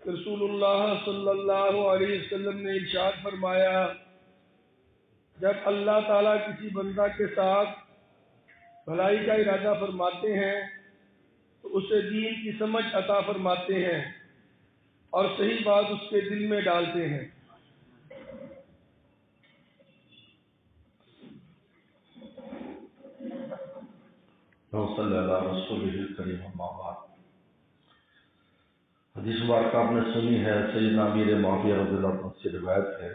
رسول اللہ صلی اللہ علیہ وسلم نے ارشاد فرمایا، جب اللہ تعالیٰ کسی بندہ کے ساتھ بھلائی کا ارادہ فرماتے ہیں تو اسے دین کی سمجھ عطا فرماتے ہیں اور صحیح بات اس کے دل میں ڈالتے ہیں۔ صلی اللہ رسول کریم اما بعد، حدیث مبارکہ آپ نے سنی ہے، سیدنا امیر معاویہ رضی اللہ عنہ سے روایت ہے،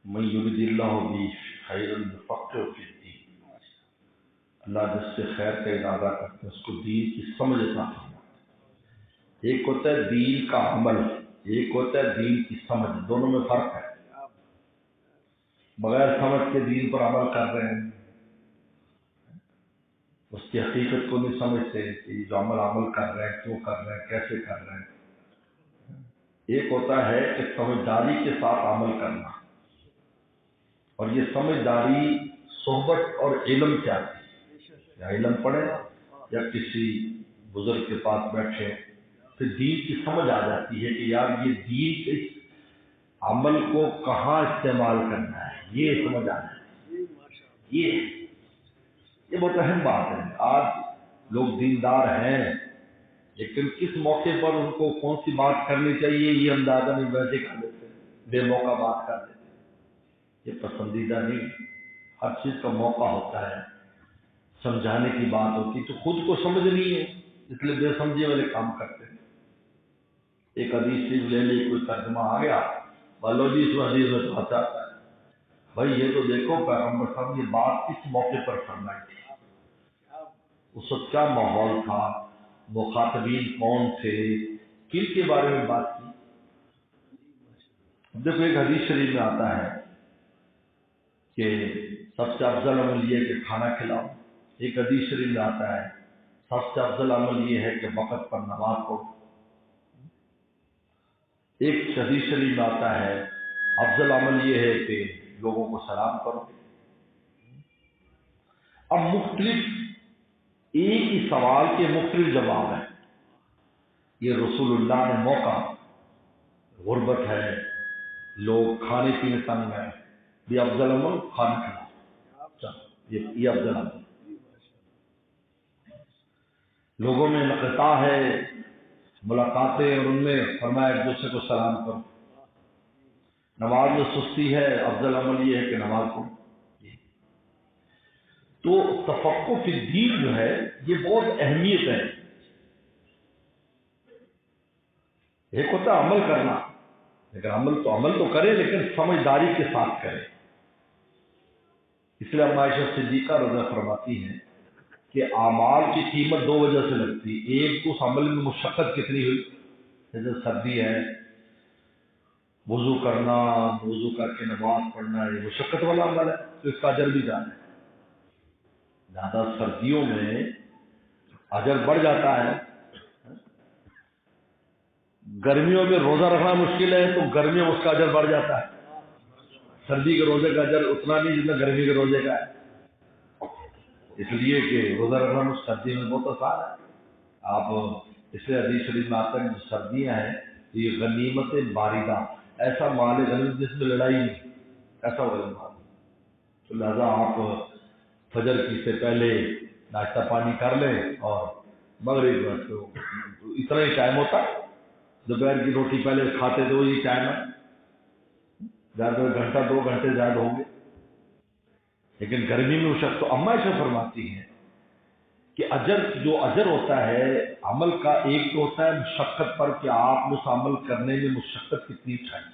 من یرید اللہ بہ خیرا یفقہہ فی الدین، اللہ جس سے خیر کا ارادہ کرتے ہیں اس کو دین کی سمجھ عطا فرماتا ہے۔ ایک ہوتا ہے دین کا عمل، ایک ہوتا ہے دین کی سمجھ، دونوں میں فرق ہے۔ بغیر سمجھ کے دین پر عمل کر رہے ہیں، اس کی حقیقت کو نہیں سمجھتے کہ جو عمل کر رہے ہیں، کیوں کر رہے ہیں، کیسے کر رہے ہیں۔ ایک ہوتا ہے کہ سمجھداری کے ساتھ عمل کرنا، اور یہ سمجھداری صحبت اور علم سے آتی ہے۔ یا علم پڑھے یا کسی بزرگ کے پاس بیٹھے، پھر دین کی سمجھ آ جاتی ہے کہ یار یہ دین اس عمل کو کہاں استعمال کرنا ہے، یہ سمجھ آ جاتی ہے۔ یہ بہت اہم بات ہے۔ آج لوگ دیندار ہیں لیکن کس موقع پر ان کو کون سی بات کرنی چاہیے یہ اندازہ نہیں، ویسے کر لیتے، بے موقع بات کر لیتے۔ یہ پسندیدہ نہیں، ہر چیز کا موقع ہوتا ہے، سمجھانے کی بات ہوتی تو خود کو سمجھ نہیں ہے، اس لیے بے سمجھے والے کام کرتے ہیں۔ ایک حدیث شریف لے لی، کوئی ترجمہ آ گیا، بولو جی اس حدیث میں پہنچاتا ہے، بھائی یہ تو دیکھو پیغمبر صاحب یہ بات کس موقع پر فرمائی تھی، اس وقت کیا ماحول تھا، مخاطبین کون تھے، کن کے بارے میں بات کی۔ دیکھو ایک حدیث شریف میں آتا ہے کہ سب سے افضل عمل یہ ہے کہ کھانا کھلاؤ، ایک حدیث شریف میں آتا ہے سب سے افضل عمل یہ ہے کہ وقت پر نماز پڑھو، ایک حدیث شریف میں آتا ہے افضل عمل یہ ہے کہ لوگوں کو سلام کرو۔ اب مختلف ایک ہی سوال کے مختلف جواب ہیں۔ یہ رسول اللہ نے موقع، غربت ہے، لوگ کھانے پینے تنگ ہیں، یہ افضل عمل کھانا کھلانا، یہ افضل عمل۔ لوگوں میں انقطاع ہے، ملاقاتیں، اور ان میں فرمایا ایک دوسرے کو سلام کرو۔ نماز میں سستی ہے، افضل عمل یہ ہے کہ نماز پڑھو۔ تو تفقہ فی الدین جو ہے یہ بہت اہمیت ہے۔ ایک ہوتا ہے عمل کرنا، لیکن عمل تو کرے لیکن سمجھداری کے ساتھ کرے۔ اس لیے عائشہ صدیقہ رضی اللہ فرماتی ہیں کہ اعمال کی قیمت دو وجہ سے لگتی، ایک تو اس عمل میں مشقت کتنی ہوئی، جیسے سردی ہے، وضو کرنا، وضو کر کے نماز پڑھنا، یہ مشقت والا عمل ہے تو اس کا اجر بھی زیادہ ہے۔ زیادہ سردیوں میں اجر بڑھ جاتا ہے، گرمیوں میں روزہ رکھنا مشکل ہے تو گرمیوں میں اس کا اجر بڑھ جاتا ہے۔ سردی کے روزے کا اجر اتنا نہیں جتنا گرمی کے روزے کا ہے، اس لیے کہ روزہ رکھنا سردی میں بہت آسان ہے۔ آپ اس لیے حدیث شریف میں آتا ہے کہ سردیاں ہیں یہ غنیمت باردہ، ایسا مال غنیمت جس میں لڑائی نہیں، ایسا غنیمت مال، تو لہذا آپ فجر کی سے پہلے ناشتہ پانی کر لیں اور مغرب تو اتنا ہی ٹائم ہوتا ہے، دوپہر کی روٹی پہلے کھاتے تو وہی ٹائم ہے، زیادہ گھنٹہ دو گھنٹے زیادہ ہوں گے، لیکن گرمی میں شخص تو اما ایسا فرماتی ہیں کہ جو اجر ہوتا ہے عمل کا، ایک تو ہوتا ہے مشقت پر کہ آپ نے اس عمل کرنے میں مشقت کتنی اٹھائی،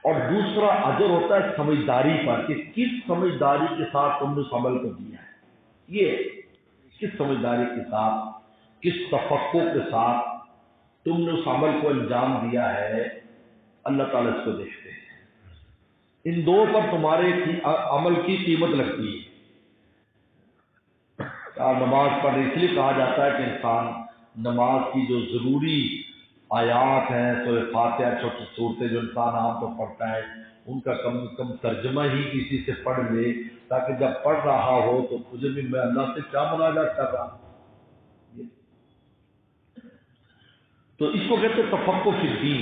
اور دوسرا اجر ہوتا ہے سمجھداری پر کہ کس سمجھداری کے ساتھ تم نے اس عمل کو دیا ہے، یہ کس سمجھداری کے ساتھ، کس تفقع کے ساتھ تم نے اس عمل کو انجام دیا ہے، اللہ تعالیٰ اس کو دیکھتے ہیں۔ ان دو پر تمہارے عمل کی قیمت لگتی ہے۔ نماز پڑھنے اس لیے کہا جاتا ہے کہ انسان نماز کی جو ضروری آیات ہیں، سورہ فاتحہ، چھوٹی صورتیں جو انسان عام طور پڑھتا ہے، ان کا کم از کم ترجمہ ہی کسی سے پڑھ لے، تاکہ جب پڑھ رہا ہو تو مجھے بھی میں اللہ سے کیا مناجات کر رہا ہوں۔ تو اس کو کہتے ہیں تفقہ فی الدین.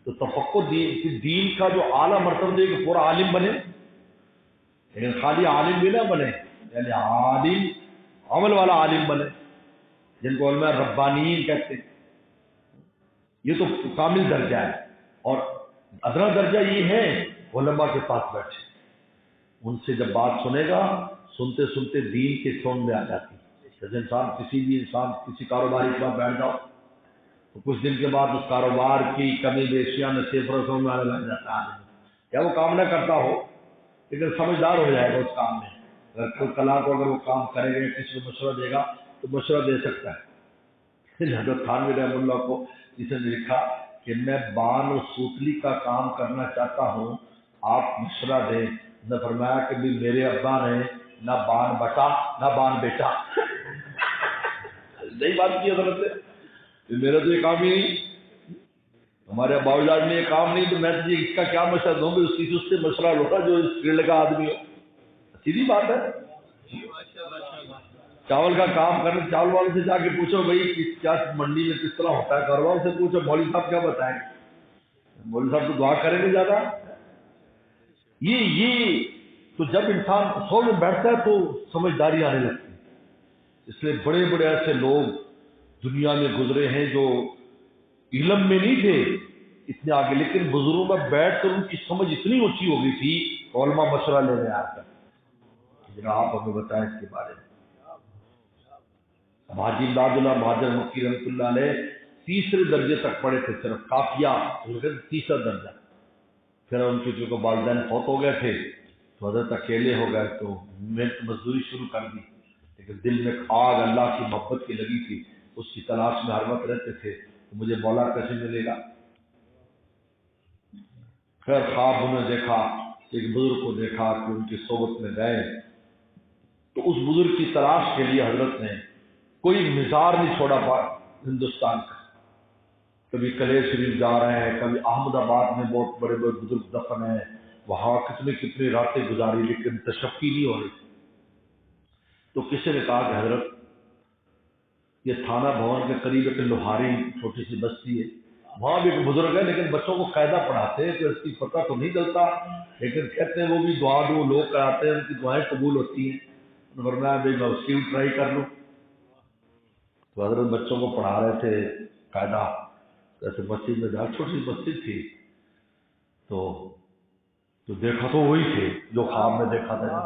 تو تفقہ دین کا جو اعلیٰ مرتبہ ہے کہ پورا عالم بنے، لیکن خالی عالم بھی نہ بنے، یعنی عالم عمل والا عالم بنے، جن کو علماء ربانیین کہتے ہیں. یہ تو کامل درجہ ہے. اور ادنا درجہ یہ ہے علماء کے پاس بیٹھے، ان سے جب بات سنے گا سنتے سنتے دین کی سون میں آ جاتی. جیسے کسی بھی انسان کسی کاروباری کے بعد بیٹھ جاؤ تو کچھ دن کے بعد اس کاروبار کی کمی بیشیاں میں صفر سمجھ میں آنے لگ جاتا ہے. یا وہ کام نہ کرتا ہو لیکن سمجھدار ہو جائے گا اس کام میں. اگر کوئی کلا کو اگر وہ کام کرے گا کسی کو مشورہ دے گا تو مشورہ دے سکتا ہے. حضرت تھانوی رحمہ اللہ کو جسے نے لکھا کہ میں بان و سوتلی کا کام کرنا چاہتا ہوں، آپ مشورہ دیں. نے فرمایا کہ بھی میرے ابا نے نہ بان بٹا نہ بان بیٹا. صحیح بات کی حضرت نے، میرا تو یہ کام ہی نہیں، ہمارے ابا جان نے یہ کام نہیں، تو میں تجھے اس کا کیا مشورہ دوں گی؟ اس سے مشورہ لو جو اس فیلڈ کا آدمی ہو. سیدھی بات ہے. چاول کا کام کرنے چاول والوں سے جا کے پوچھو بھائی کیا منڈی میں کس طرح ہوتا ہے، کاروبار سے پوچھو مولوی صاحب کیا بتائیں گے. مولوی صاحب تو دعا کریں گے زیادہ. یہ تو جب انسان سو میں بیٹھتا ہے تو سمجھداری آنے لگتی ہے. اس لیے بڑے بڑے ایسے لوگ دنیا میں گزرے ہیں جو علم میں نہیں تھے اتنے آگے، لیکن بزرگوں میں بیٹھ کر ان کی سمجھ اتنی اونچی ہو گئی تھی علماء مشورہ لینے آ کر. جناب آپ ہمیں بتائیں اس کے بارے میں. حاجی امداد اللہ مہاجر مکی رحمۃ اللہ علیہ تیسرے درجے تک پڑھے تھے، صرف کافیہ تیسرا درجہ. پھر ان کے جو والدین فوت ہو گئے تھے تو حضرت اکیلے ہو گئے تو محنت مزدوری شروع کر دی. لیکن دل میں آگ اللہ کی محبت کی لگی تھی، اس کی تلاش میں ہر وقت رہتے تھے کہ مجھے مولا کیسے ملے گا. خیر خواب انہوں نے دیکھا، ایک بزرگ کو دیکھا کہ ان کی صحبت میں گئے تو اس بزرگ کی تلاش کے لیے حضرت نے کوئی مزار نہیں چھوڑا پا ہندوستان کا. کبھی کلیر شریف جا رہے ہیں، کبھی احمد آباد میں بہت بڑے بڑے بزرگ دفن ہیں، وہاں کتنی راتیں گزاری لیکن تشفی نہیں ہو رہی. تو کسی نے کہا کہ حضرت یہ تھانہ بھون کے قریب ایک لوہاری چھوٹی سی بستی ہے، وہاں بھی ایک بزرگ ہے لیکن بچوں کو قاعدہ پڑھاتے ہیں تو اس کی پتہ تو نہیں چلتا، لیکن کہتے ہیں وہ بھی دعا دو لوگ کراتے ہیں، ان کی دعائیں قبول ہوتی ہیں. فرمایا بھائی میں اس کی بھی ٹرائی کر لوں. تو حضرت بچوں کو پڑھا رہے تھے قاعدہ. جیسے مسجد میں جا چھوٹی مسجد تھی تو دیکھا تو وہی تھے جو خواب میں دیکھا تھا.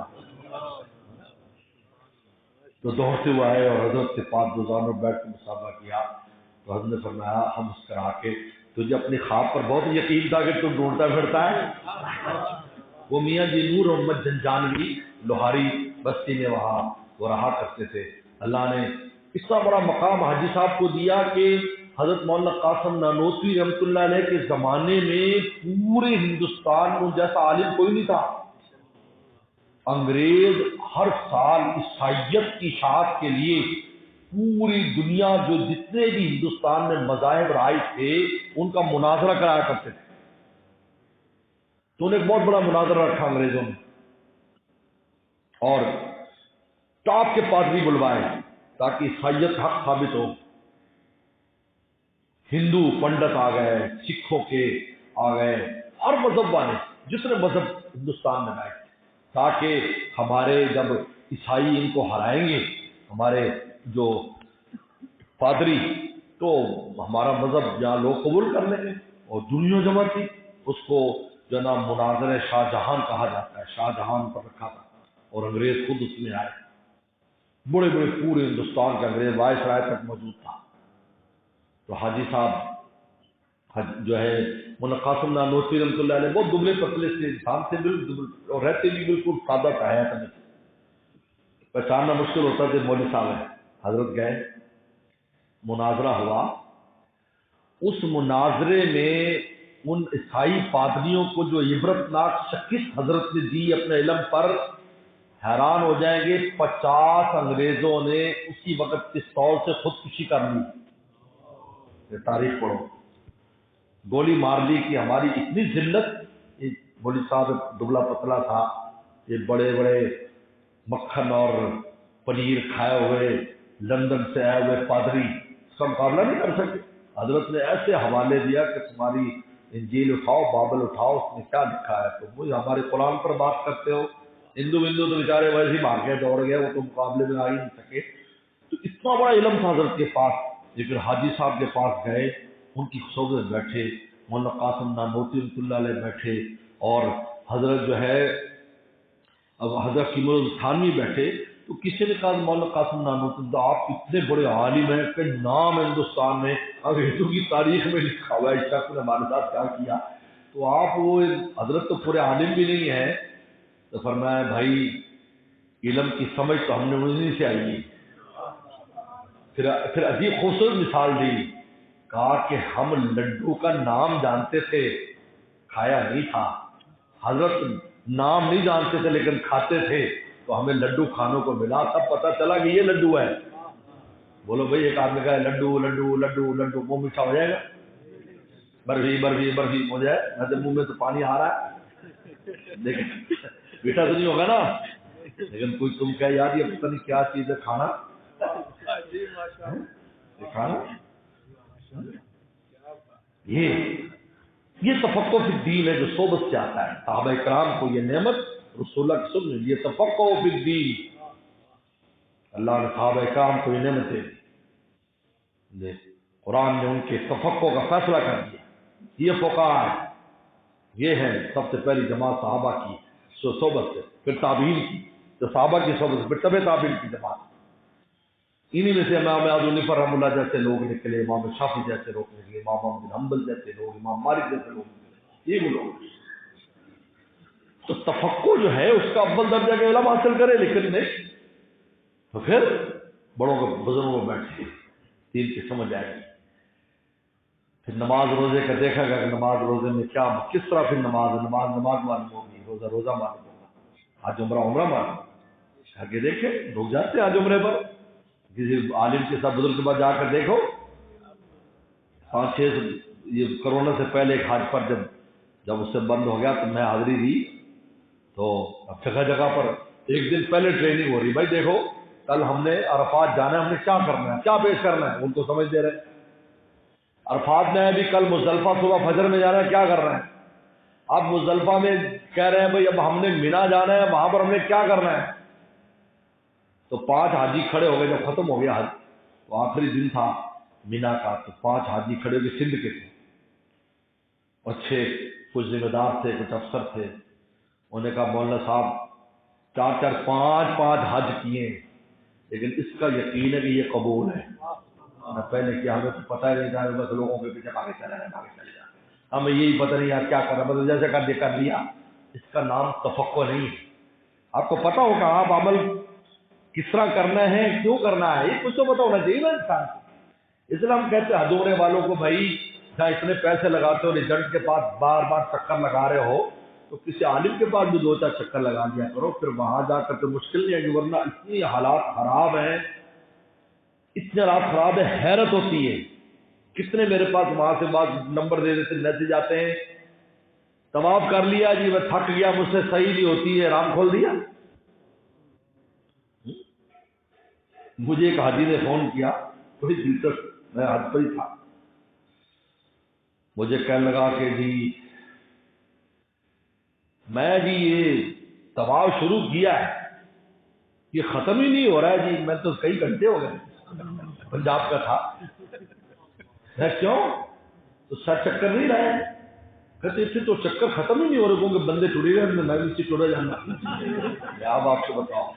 تو دوڑتے ہوئے آئے اور حضرت کے پاس دوزانوں بیٹھ کے مصافحہ کیا. تو حضرت نے فرمایا ہم مسکرا کے تجھے اپنی خواب پر بہت یقین تھا کہ تم ڈھونڈتا پھرتا ہے. وہ میاں جی نور محمد جنجانوی لوہاری بستی میں وہاں وہ رہا کرتے تھے. اللہ نے اتنا بڑا مقام حاجی صاحب کو دیا کہ حضرت مولانا قاسم نانوتوی رحمۃ اللہ علیہ کے زمانے میں پورے ہندوستان میں جیسا عالم کوئی نہیں تھا. انگریز ہر سال عیسائیت کی اشاعت کے لیے پوری دنیا جو جتنے بھی ہندوستان میں مذاہب رائج تھے ان کا مناظرہ کرایا کرتے تھے. تو انہیں ایک بہت بڑا مناظرہ رکھا انگریزوں نے اور ٹاپ کے پادری بلوائے تاکہ عیسائیت حق ثابت ہو. ہندو پنڈت آ گئے، سکھوں کے آ گئے، ہر مذہب والے جتنے مذہب ہندوستان میں آئے تاکہ ہمارے جب عیسائی ان کو ہرائیں گے ہمارے جو پادری تو ہمارا مذہب یہاں لوگ قبول کر لیں گے. اور دنیا جمع تھی اس کو جو نا مناظر شاہ جہان کہا جاتا ہے، شاہ جہان پر رکھا تھا اور انگریز خود اس میں آئے. بڑے بڑے پورے ہندوستان کے انگریز وائس رائے تک موجود تھا. تو حاجی صاحب جو ہے مولانا قاسم نانوتوی رحمۃ اللہ علیہ بہت دبلے پتلے سے انسان سے بالکل اور رہتے بھی بالکل سادہ حیات میں پہچاننا مشکل ہوتا تھا. مولوی صاحب ہیں. حضرت گئے، مناظرہ ہوا. اس مناظرے میں ان عیسائی پادریوں کو جو عبرتناک شکست حضرت نے دی اپنے علم پر، حیران ہو جائیں گے. 50 انگریزوں نے اسی وقت پستول سے خودکشی کر لی. تاریخ پڑھو، گولی مار لی کہ ہماری اتنی ذلت. مولوی صاحب دبلا پتلا تھا، یہ بڑے بڑے مکھن اور پنیر کھائے ہوئے لندن سے آئے ہوئے پادری اس کا مقابلہ نہیں کر سکے. حضرت نے ایسے حوالے دیا کہ تمہاری انجیل اٹھاؤ، بابل اٹھاؤ، اس میں کیا لکھا ہے، تو وہی ہمارے قرآن پر بات کرتے ہو۔ ہندو تو بیچارے ویسے ہی بھاگ گئے، دوڑ گئے، وہ تو مقابلے میں آ ہی نہیں سکے۔ تو اتنا بڑا علم تھا حضرت کے پاس، لیکن حاجی صاحب کے پاس گئے، ان کی صحبت میں بیٹھے، مولانا قاسم نانوتوی رحمۃ اللہ علیہ بیٹھے، اور حضرت جو ہے اب حضرت قیمت تھانوی بیٹھے، تو کسی نے کہا مولانا قاسم نانوتوی آپ اتنے بڑے عالم ہیں کہ نام ہندوستان میں انگریزوں کی تاریخ میں لکھا ہوا ہے اس شخص نے ہمارے ساتھ کیا کیا، تو آپ وہ حضرت تو پورے عالم بھی نہیں ہیں۔ تو فرمایا بھائی علم کی سمجھ تو ہم نے انہیں سے آئی ہے۔ پھر عجیب خوبصورت مثال دی، کہا کہ ہم لڈو کا نام جانتے تھے، کھایا نہیں تھا، حضرت نام نہیں جانتے تھے لیکن کھاتے تھے، تو ہمیں لڈو کھانوں کو ملا، تب پتہ چلا کہ یہ لڈو ہے۔ بولو بھائی ایک آدمی کہا لڈو لڈو لڈو لڈو، منہ میٹھا ہو جائے گا؟ برفی برفی برفی ہو جائے، میرے منہ میں تو پانی آ رہا ہے لیکن میٹھا تو نہیں ہوگا نا۔ لیکن کوئی تم کہہ یار یہ پتہ نہیں کیا چیز ہے، کھانا کھانا، یہ تفقہ فی الدین ہے جو صحبت سے آتا ہے۔ صحابہ کرام کو یہ نعمت رسول اللہ کی سنت، یہ تفقہ فی الدین، اللہ نے صحابہ کرام کو یہ نعمت دے، قرآن نے ان کے تفقہ کا فیصلہ کر دیا۔ یہ فقہاء یہ ہیں سب سے پہلی جماعت صحابہ کی صحبت سے، پھر تابعین کی، تو صحابہ کی صحبت سے، پھر طب تابعین کی جماعت۔ انہی میں سے امام اعظم حنیفہ رحمۃ اللہ جیسے لوگ نکلے، امام شافعی جیسے لوگ نکلے، امام احمد بن حنبل جیسے لوگ، امام مالک جیسے لوگ نکلے، یہ وہ لوگ۔ تو تفقہ جو ہے اس کا اول درجہ کا علم حاصل کرے، لیکن نہیں تو پھر بڑوں کو بزرگوں کو بیٹھے دین کی سمجھ آئے گی۔ پھر نماز روزے کا دیکھا گیا کہ نماز روزے میں کیا، کس طرح پھر نماز معلوم ہوگی، روزہ معلوم ہوگا، آج عمرہ معلوم آگے دیکھیں، لوگ جاتے ہیں آج عمرے پر، کسی عالم کے ساتھ بزرگ کے پاس جا کر دیکھو، 5-6 یہ کرونا سے پہلے ایک حج پر جب اس سے بند ہو گیا تو میں حاضری دی، تو اب جگہ جگہ پر ایک دن پہلے ٹریننگ ہو رہی، بھائی دیکھو کل ہم نے عرفات جانا ہے، ہم نے کیا کرنا ہے، کیا پیش کرنا ہے، ان کو سمجھ دے رہے۔ عرفات میں ابھی کل مزدلفہ صبح فجر میں جانا ہے، کیا کرنا ہے؟ اب مزدلفہ میں کہہ رہے ہیں بھائی اب ہم نے مینا جانا ہے، وہاں پر ہم نے کیا کرنا ہے؟ تو 5 حاجی کھڑے ہو گئے، جب ختم ہو گیا حج تو آخری دن تھا مینا کا، تو 5 حاجی کھڑے ہو گئے، سندھ کے تھے، اچھے کچھ ذمہ دار تھے، کچھ افسر تھے، انہوں نے کہا مولانا صاحب 4-4 5-5 حج کیے ہیں، لیکن اس کا یقین ہے کہ یہ قبول ہے۔ نہ پہلے کیا، ہمیں تو پتہ ہی نہیں تھا، بس لوگوں کے پیچھے آگے چلے جائیں، ہمیں یہی پتہ نہیں یار کیا کرنا، بس جیسے کر لیا۔ اس کا نام تفقہ نہیں ہے۔ آپ کو پتہ ہوگا آپ عمل کس طرح کرنا ہے، کیوں کرنا ہے، یہ کچھ تو پتہ ہونا چاہیے نا انسان کو۔ اس لیے ہم کہتے ہیں حج عمرے والوں کو بھائی جہاں اتنے پیسے لگاتے ہو، ریزلٹ کے پاس بار بار چکر لگا رہے ہو، تو کسی عالم کے پاس بھی 2-4 چکر لگا دیا کرو، پھر وہاں جا کر تو مشکل نہیں ہے، ورنہ اتنی حالات خراب ہیں، اتنے حالات خراب ہے، حیرت ہوتی ہے۔ کتنے میرے پاس وہاں سے بعض نمبر دے دیتے، میسج آتے ہیں، طواف کر لیا جی، میں تھک گیا، مجھ سے صحیح نہیں ہوتی ہے، رام کھول دیا۔ مجھے ایک حاجی نے فون کیا، بڑی دلچسپ، میں حج پر ہی تھا، مجھے کہنے لگا کہ جی میں جی یہ طواف شروع کیا ہے، یہ ختم ہی نہیں ہو رہا ہے جی، میں تو کئی گھنٹے ہو گئے، پنجاب کا تھا۔ میں کیوں؟ تو سر چکر نہیں رہے، کہتے اس سے تو چکر ختم ہی نہیں ہو رہے، کیونکہ بندے ٹوڑے گئے، میں بھی ٹوڑا جانا۔ میں اب آپ کو بتاؤں،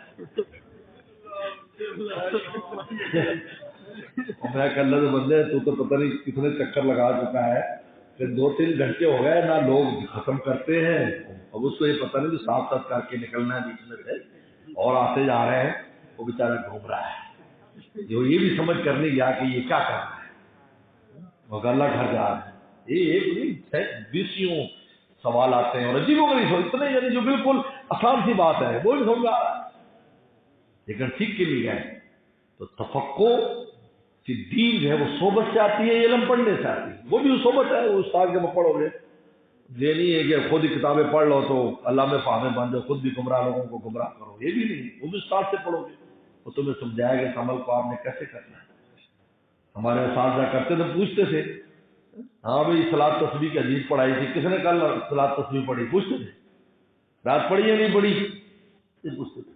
میں کہ اللہ کے بندے تو پتہ نہیں کتنے چکر لگا چکا ہے، پھر 2-3 گھنٹے ہو گئے نہ لوگ ختم کرتے ہیں، اب اس کو یہ پتہ نہیں کہ صاف صاف کر کے نکلنا ہے بیچ میں سے، اور آتے جا رہے ہیں، وہ بیچارہ گھوم رہا ہے، جو یہ بھی سمجھ کرنے گیا کہ یہ کیا کر رہا ہے، وہ اللہ گھر جا رہا ہے۔ یہ ایک نہیں 20 سوال آتے ہیں، اور عجیب و غریب اتنے، یعنی جو بالکل آسان سی بات ہے وہ بھی سمجھ آ رہا ہے، لیکن سیکھ کے لیے گئے۔ تو تفقہ کہ دین جو ہے وہ صحبت سے آتی ہے، علم پڑھنے سے آتی ہے، وہ بھی صحبت ہے، وہ استاد کے پڑھو گے، یہ نہیں ہے کہ خود ہی کتابیں پڑھ لو تو علامہ فہم بن جاؤ، خود بھی گمراہ لوگوں کو گمراہ کرو، یہ بھی نہیں، وہ بھی استاد سے پڑھو گے، وہ تمہیں سمجھائے گا اس عمل کو آپ نے کیسے کرنا ہے۔ ہمارے اساتذہ کرتے تھے، پوچھتے تھے ہاں بھائی صلاۃ تسبیح کی حدیث پڑھائی تھی، کس نے کل صلاۃ تسبیح پڑھی؟ پوچھتے تھے رات پڑھی یا نہیں پڑھی، یہ پوچھتے تھے۔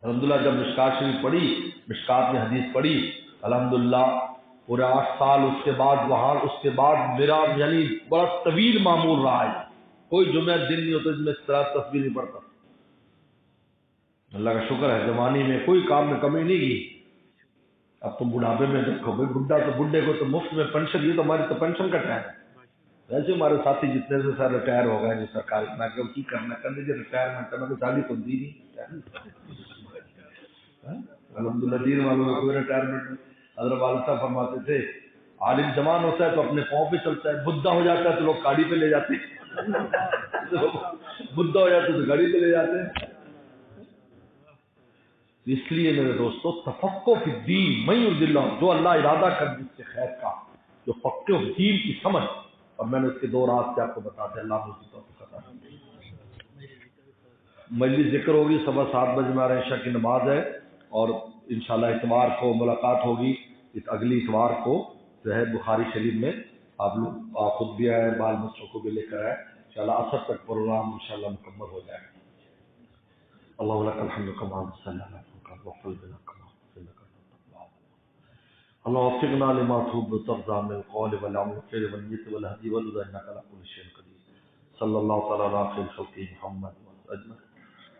الحمدللہ جب مشکات شریف پڑھی، مشکات میں حدیث پڑھی، الحمدللہ پورے 8 سال اس کے بعد وہاں، اس کے بعد میرا یعنی بڑا طویل معمول رہا ہے، کوئی جمعہ دن نہیں ہوتا جس میں صلاۃ تسبیح نہیں پڑھتا۔ اللہ کا شکر ہے جوانی میں کوئی کام میں کمی نہیں کی۔ اب تم بڑھاپے میں دیکھو بھائی، بڈھا تو بڈھے کو تو مفت میں پینشن، یہ تو ہماری تو پینشن کا ٹائم ہے۔ ویسے ہمارے ساتھی جتنے سے سر ریٹائر ہو گئے جو سرکاری، میں کہ کی کرنا کرنے جو ریٹائرمنٹ کرنا تو شادی تو دی نہیں۔ الحمدللہ دین والوں میں کوئی ریٹائرمنٹ نہیں۔ حضرت والد صاحب فرماتے تھے عالم جوان ہوتا ہے تو اپنے پاؤں پہ چلتا ہے، بدھا ہو جاتا ہے تو لوگ گاڑی پہ لے جاتے ہیں، بدھا ہو جاتا ہے تو گاڑی پہ لے جاتے ہیں۔ اس لیے میرے دوستو تفقہ فی الدین من یرد اللہ، جو اللہ ارادہ کر جس سے خیر کا، جو فقہ دین کی سمجھ، اور میں نے اس کے 2 راز سے آپ کو بتا دیا، اللہ مجھے توفیق عطا فرمائے۔ مجلس ذکر ہوگی صبح 7 بجے، ہمارے عشاء کی نماز ہے، اور انشاءاللہ اتوار کو ملاقات ہوگی، اس اگلی اتوار کو جو ہے بخاری شریف میں۔ آپ لوگ خود بھی آئے، بال بچوں کو بھی لے کر آئے، انشاءاللہ عصر تک پروگرام انشاءاللہ مکمل ہو جائے گا۔ اللہ لک الحمد کما صلی اللہ اللهم وفقنا لما تحب وترضى من القول والعمل والخير والنية والهدي والهدى انك على كل شيء قدير صلى الله تعالى على خير خلقه محمد اجمعين۔